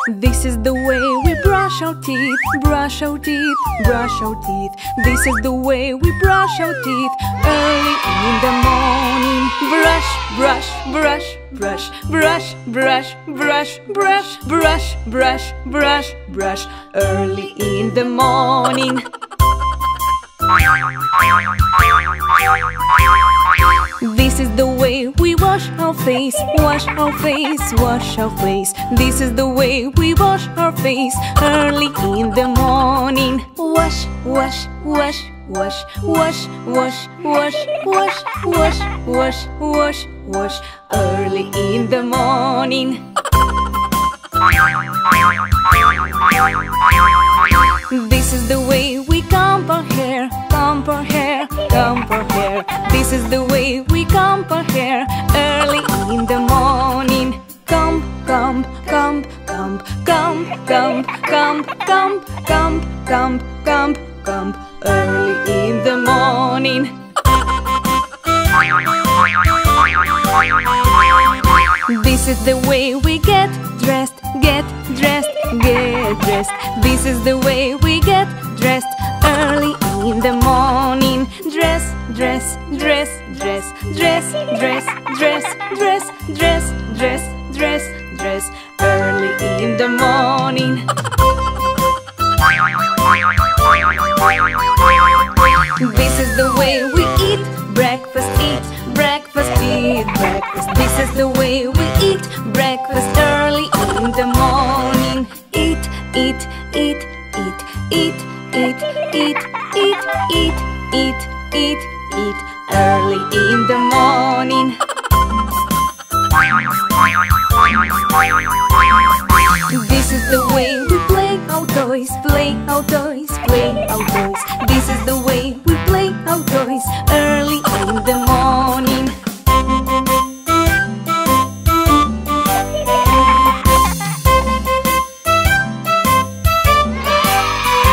This is the way we brush our teeth, brush our teeth, brush our teeth. This is the way we brush our teeth early in the morning. Brush, brush, brush, brush, brush, brush, brush, brush, brush, brush, brush, brush, early in the morning. This is the way we wash our face, wash our face, wash our face. This is the way we wash our face early in the morning. Wash, wash, wash, wash, wash, wash, wash, wash, wash, wash, wash, wash, early in the morning. This is the way we comb our hair, comb our hair, comb our hair. This is the way we comb our hair early in the morning. Comb, comb, comb, comb, comb, comb, comb, comb, comb, comb, comb, comb, early in the morning. This is the way we get dressed, get dressed, get dressed. This is the way we get dressed early in the morning. Dress, dress, dress, dress, dress, dress, dress, dress, dress, dress, dress, dress, early in the morning. This is the way we eat breakfast, eat breakfast, eat breakfast. This is the way we eat breakfast early in the morning. Eat, eat, eat, eat, eat, eat, eat, eat, eat, eat, eat, eat, early in the morning. This is the way we play our toys, play our toys, play our toys.